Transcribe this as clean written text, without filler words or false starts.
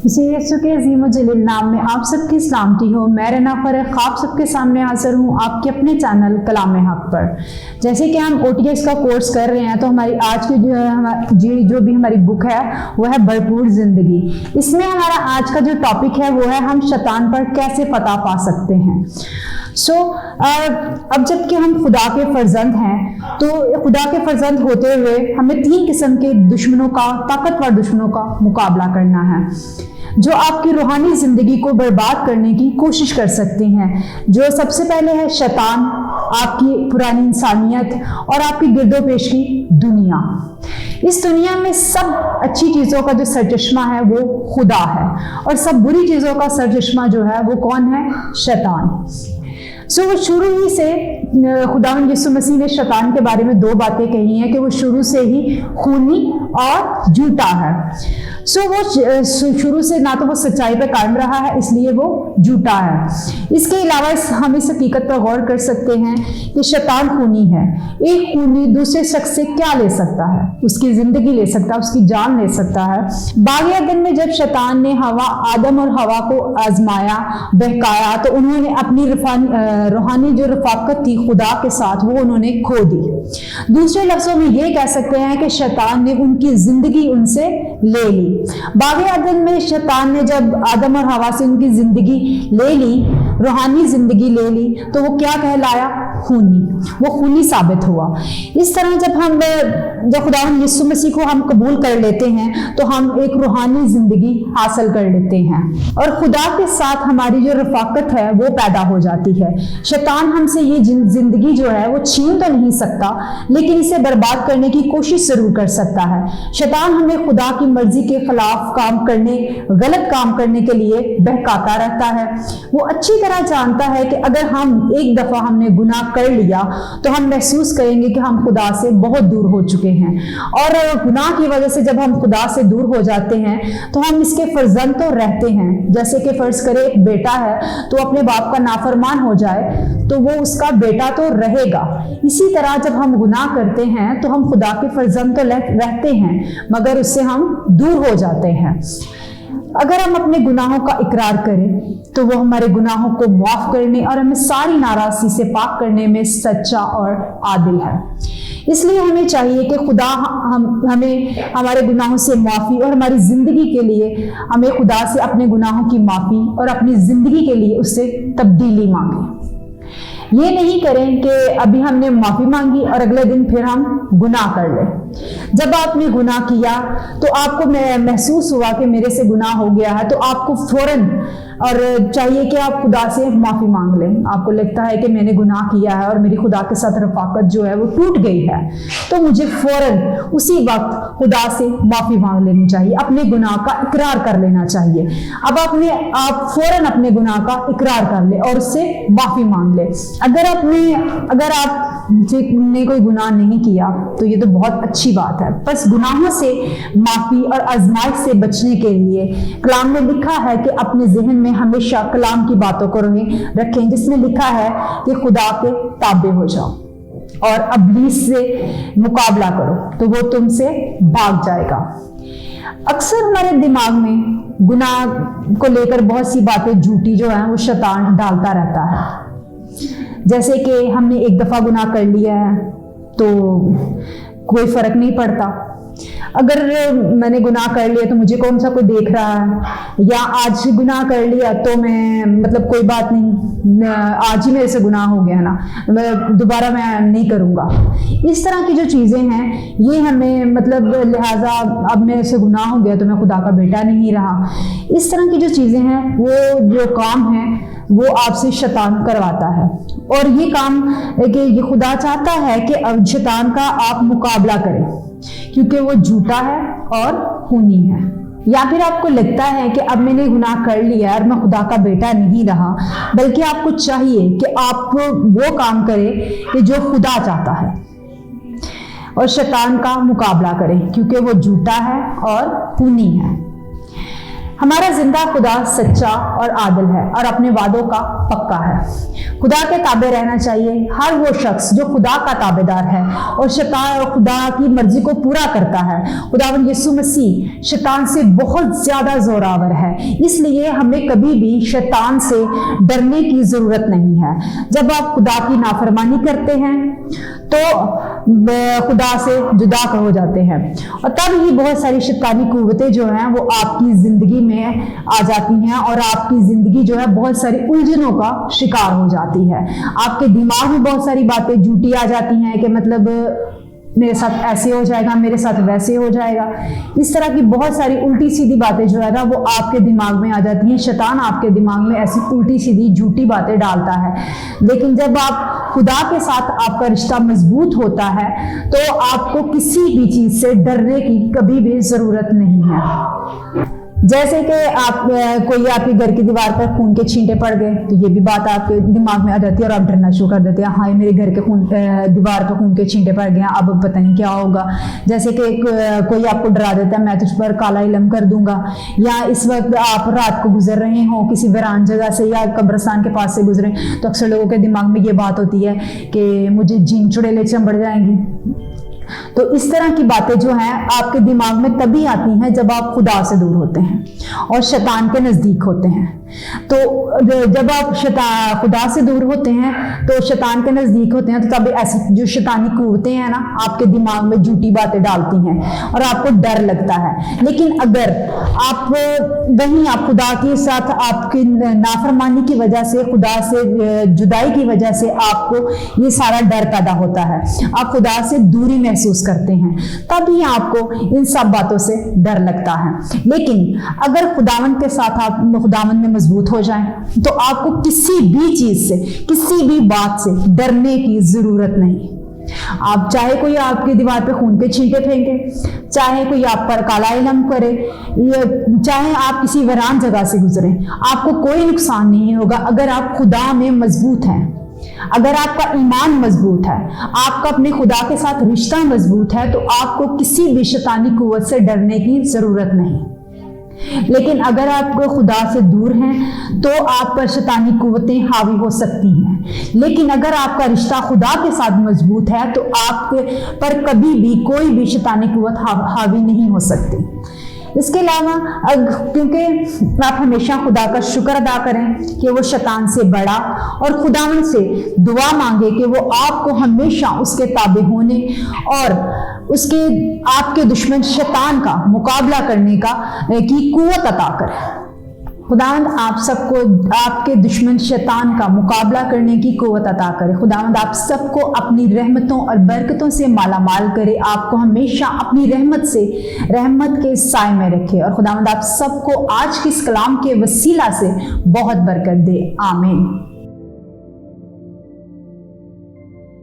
यीशु के अजीम जलील नाम में आप सबकी सलामती हो। मैं रना फरख आप सबके सामने हाजिर हूँ आपके अपने चैनल कलाम हक पर। जैसे कि हम OTS का कोर्स कर रहे हैं, तो हमारी आज की जो भी हमारी बुक है वो है भरपूर जिंदगी। इसमें हमारा आज का जो टॉपिक है वो है हम शैतान पर कैसे फतह पा सकते हैं। अब जबकि हम खुदा के फर्जंद हैं, तो खुदा के फर्जंद होते हुए हमें 3 किस्म के दुश्मनों का, ताकतवर दुश्मनों का मुकाबला करना है, जो आपकी रूहानी जिंदगी को बर्बाद करने की कोशिश कर सकते हैं। जो सबसे पहले है शैतान, आपकी पुरानी इंसानियत और आपकी गिरदोपेश की दुनिया। इस दुनिया में सब अच्छी चीज़ों का जो सरचश्मा है वो खुदा है, और सब बुरी चीज़ों का सरचश्मा जो है वो कौन है? शैतान। वो शुरू ही से खुदावंद यीशु मसीह ने शैतान के बारे में 2 बातें कही हैं कि वो शुरू से ही खूनी और झूठा है। वो शुरू से ना तो वो सच्चाई पर कायम रहा है, इसलिए वो झूठा है। इसके अलावा हम इस हकीकत पर गौर कर सकते हैं कि शैतान खूनी है। एक खूनी दूसरे शख्स से क्या ले सकता है? उसकी जिंदगी ले सकता है, उसकी जान ले सकता है। बाग़े अदन में जब शैतान ने आदम और हवा को आजमाया, बहकाया, तो उन्होंने अपनी रूहानी जो रफाकत थी खुदा के साथ वो उन्होंने खो दी। दूसरे लफ्जों में ये कह सकते हैं कि शैतान ने उनकी जिंदगी उनसे ले ली। बाग़े अदन में शैतान ने जब आदम और हवा से उनकी जिंदगी ले ली, रूहानी जिंदगी ले ली, तो वो क्या कहलाया? खूनी। वो खूनी साबित हुआ। इस तरह जब खुदावंद यीशु मसीह को हम कबूल कर लेते हैं, तो हम एक रूहानी जिंदगी हासिल कर लेते हैं, और खुदा के साथ हमारी जो रफाकत है वो पैदा हो जाती है। शैतान हमसे ये जिंदगी जो है वो छीन तो नहीं सकता, लेकिन इसे बर्बाद करने की कोशिश जरूर कर सकता है। शैतान हमें खुदा की मर्जी के खिलाफ काम करने, गलत काम करने के लिए बहकाता रहता है। वो अच्छी तरह जानता है कि अगर हम एक दफा हमने गुनाह कर लिया तो हम महसूस करेंगे कि हम खुदा से बहुत दूर हो चुके हैं, और गुनाह की वजह से जब हम खुदा से दूर हो जाते हैं तो हम इसके फर्जंद तो रहते हैं। जैसे कि फर्ज करे एक बेटा है तो अपने बाप का नाफरमान हो जाए तो वो उसका बेटा तो रहेगा। इसी तरह जब हम गुनाह करते हैं तो हम खुदा के फर्जंद तो रहते हैं, मगर उससे हम दूर हो जाते हैं। अगर हम अपने गुनाहों का इकरार करें तो वो हमारे गुनाहों को माफ करने और हमें सारी नाराजगी से पाक करने में सच्चा और आदिल है। इसलिए हमें चाहिए कि खुदा हमें हमारे गुनाहों से माफ़ी और हमारी ज़िंदगी के लिए हमें खुदा से अपने गुनाहों की माफ़ी और अपनी ज़िंदगी के लिए उससे तब्दीली मांगे। ये नहीं करें कि अभी हमने माफ़ी मांगी और अगले दिन फिर हम गुनाह कर लें। जब आपने गुनाह किया तो आपको महसूस हुआ कि मेरे से गुनाह हो गया है, तो आपको फौरन और चाहिए कि आप खुदा से माफ़ी मांग लें। आपको लगता है कि मैंने गुनाह किया है और मेरी खुदा के साथ रफाकत जो है वो टूट गई है, तो मुझे फौरन उसी वक्त खुदा से माफ़ी मांग लेनी चाहिए, अपने गुनाह का इकरार कर लेना चाहिए। अब आप फौरन अपने गुनाह का इकरार कर ले और उससे माफ़ी मांग ले। अगर आपने कोई गुनाह नहीं किया तो ये तो बहुत अच्छी बात है। बस गुनाहों से माफ़ी और आजमाइश से बचने के लिए कलाम में लिखा है कि अपने जहन में हमेशा कलाम की बातों को रखें, जिसमें लिखा है कि खुदा के ताबे हो जाओ और इब्लीस से मुकाबला करो तो वो तुमसे भाग जाएगा। अक्सर हमारे दिमाग में गुनाह को लेकर बहुत सी बातें झूठी जो है वो शैतान डालता रहता है। जैसे कि हमने एक दफ़ा गुनाह कर लिया है तो कोई फ़र्क नहीं पड़ता, अगर मैंने गुनाह कर लिया तो मुझे कौन सा कोई देख रहा है, या आज गुनाह कर लिया तो मैं कोई बात नहीं, आज ही मेरे से गुनाह हो गया ना, दोबारा मैं नहीं करूँगा। इस तरह की जो चीज़ें हैं ये हमें लिहाजा अब मेरे से गुनाह हो गया तो मैं खुदा का बेटा नहीं रहा। इस तरह की जो चीज़ें हैं वो जो काम है वो आपसे शैतान करवाता है, और ये काम कि ये खुदा चाहता है कि शैतान का आप मुकाबला करें, क्योंकि वो झूठा है और खूनी है। या फिर आपको लगता है कि अब मैंने गुनाह कर लिया और मैं खुदा का बेटा नहीं रहा, बल्कि आपको चाहिए कि आप वो काम करें कि जो खुदा चाहता है और शैतान का मुकाबला करें, क्योंकि वो झूठा है और खूनी है। हमारा जिंदा खुदा सच्चा और आदिल है और अपने वादों का पक्का है। खुदा के ताबे रहना चाहिए हर वो शख्स जो खुदा का ताबेदार है और शैतान और खुदा की मर्जी को पूरा करता है। खुदावंद यीशु मसीह शैतान से बहुत ज्यादा जोरावर है, इसलिए हमें कभी भी शैतान से डरने की जरूरत नहीं है। जब आप खुदा की नाफरमानी करते हैं तो खुदा से जुदा हो जाते हैं और तब ही बहुत सारी शैतानी कुव्वतें जो हैं वो आपकी जिंदगी में आ जाती हैं और आपकी जिंदगी जो है बहुत सारी उलझनों का शिकार हो जाती है। आपके दिमाग में बहुत सारी बातें झूठी आ जाती हैं कि मतलब मेरे साथ ऐसे हो जाएगा, मेरे साथ वैसे हो जाएगा। इस तरह की बहुत सारी उल्टी सीधी बातें जो है ना वो आपके दिमाग में आ जाती हैं। शैतान आपके दिमाग में ऐसी उल्टी सीधी झूठी बातें डालता है, लेकिन जब आप खुदा के साथ आपका रिश्ता मजबूत होता है तो आपको किसी भी चीज से डरने की कभी भी जरूरत नहीं है। जैसे कि आप कोई आपके घर की दीवार पर खून के छींटे पड़ गए तो ये भी बात आपके दिमाग में आ जाती है और आप डरना शुरू कर देते हैं, हाँ मेरे घर के दीवार पर खून के छींटे पड़ गए हैं, अब पता नहीं क्या होगा। जैसे कि कोई आपको डरा देता है मैं तुझ पर काला इलम कर दूंगा, या इस वक्त आप रात को गुजर रहे हो किसी वीरान जगह से या कब्रिस्तान के पास से गुजरे तो अक्सर लोगों के दिमाग में ये बात होती है कि मुझे जीन चुड़ैलें चंबड़ जाएंगी। तो इस तरह की बातें जो हैं आपके दिमाग में तभी आती हैं जब आप खुदा से दूर होते हैं और शैतान के नजदीक होते हैं। तो जब आप खुदा से दूर होते हैं तो शैतान के नजदीक होते हैं तो तब ऐसी जो शैतानी कुव्वतें हैं ना आपके दिमाग में झूठी बातें डालती हैं और आपको डर लगता है। लेकिन अगर आप वहीं आप खुदा के साथ आपकी नाफरमानी की वजह से, खुदा से जुदाई की वजह से आपको ये सारा डर पैदा होता है, आप खुदा से दूरी महसूस करते हैं, तभी आपको इन सब बातों से डर लगता है। लेकिन अगर खुदावंद के साथ आप खुदावंद में मजबूत हो जाएं तो आपको किसी भी चीज से, किसी भी बात से डरने की जरूरत नहीं। आप चाहे कोई आपकी दीवार पे खून के छींटे फेंके, चाहे कोई आप पर काला इलम करे, चाहे आप किसी वीरान जगह से गुजरे, आपको कोई नुकसान नहीं होगा अगर आप खुदा में मजबूत हैं, अगर आपका ईमान मजबूत है, आपका अपने खुदा के साथ रिश्ता मजबूत है तो आपको किसी भी शैतानी कुव्वत से डरने की जरूरत नहीं। लेकिन अगर आप खुदा से दूर हैं तो आप पर शैतानी कुव्वतें हावी हो सकती हैं। लेकिन अगर आपका रिश्ता खुदा के साथ मजबूत है तो आप पर कभी भी कोई भी शैतानी कुव्वत हावी नहीं हो सकती। इसके अलावा क्योंकि आप हमेशा खुदा का शुक्र अदा करें कि वो शैतान से बड़ा, और खुदावंद से दुआ मांगे कि वो आपको हमेशा उसके ताबे होने और उसके आपके दुश्मन शैतान का मुकाबला करने की कुव्वत अता करे। खुदावंद आप सबको आपके दुश्मन शैतान का मुकाबला करने की कुव्वत अता करे। खुदावंद आप सबको अपनी रहमतों और बरकतों से मालामाल करे, आपको हमेशा अपनी रहमत के साए में रखे, और खुदावंद आप सबको आज के इस कलाम के वसीला से बहुत बरकत दे। आमीन।